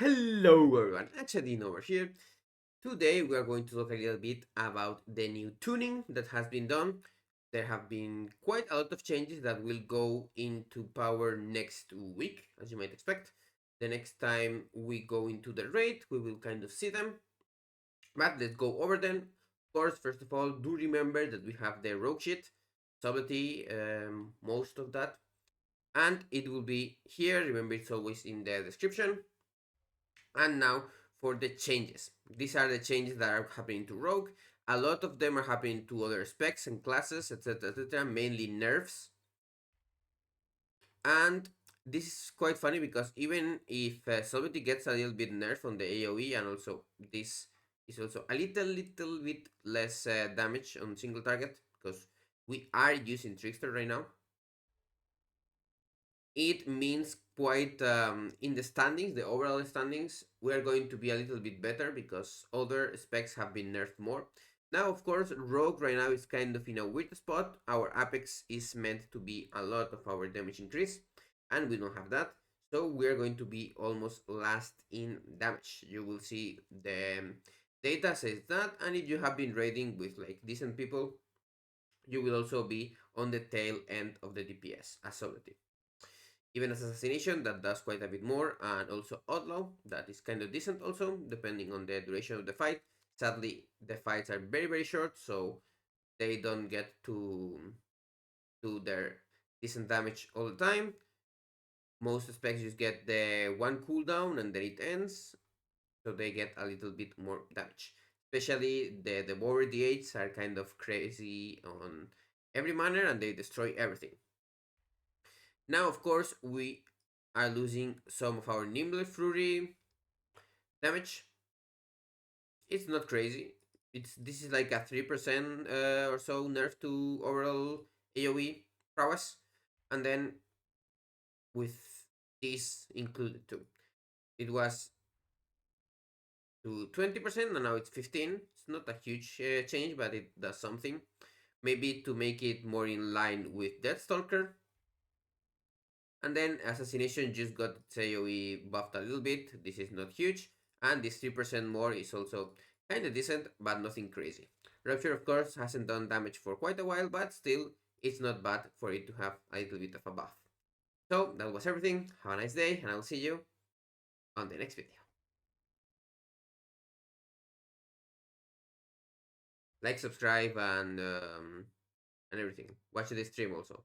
Hello everyone, Hachadino over here. Today we are going to talk a little bit about the new tuning that has been done. There have been quite a lot of changes that will go into power next week, as you might expect. The next time we go into the raid, we will kind of see them. But let's go over them. Of course, first of all, do remember that we have the rogue shit, subtlety, most of that. And it will be here. Remember, it's always in the description. And now for the changes. These are the changes that are happening to Rogue. A lot of them are happening to other specs and classes, etc., mainly nerfs. And this is quite funny because even if Solidity gets a little bit nerfed on the AoE, and also this is also a little bit less damage on single target because we are using Trickster right now. It means quite in the standings, the overall standings, we are going to be a little bit better because other specs have been nerfed more. Now, of course, Rogue right now is kind of in a weird spot. Our Apex is meant to be a lot of our damage increase, and we don't have that. So we are going to be almost last in damage. You will see the data says that, and if you have been raiding with like decent people, you will also be on the tail end of the DPS as Solitaire. Even as Assassination, that does quite a bit more, and also Outlaw, that is kind of decent also, depending on the duration of the fight. Sadly, the fights are very short, so they don't get to do their decent damage all the time. Most specs just get the one cooldown and then it ends, so they get a little bit more damage. Especially the Warrior D8s are kind of crazy on every manner and they destroy everything. Now, of course, we are losing some of our Nimble Fury damage. It's not crazy. This is like a 3% or so nerf to overall AoE prowess, and then with this included too, it was to 20% and now it's 15. It's not a huge change, but it does something. Maybe to make it more in line with Deathstalker. And then Assassination just got its AoE buffed a little bit. This is not huge. And this 3% more is also kind of decent, but nothing crazy. Rupture, of course, hasn't done damage for quite a while, but still, it's not bad for it to have a little bit of a buff. So, that was everything. Have a nice day, and I'll see you on the next video. Like, subscribe, and everything. Watch the stream also.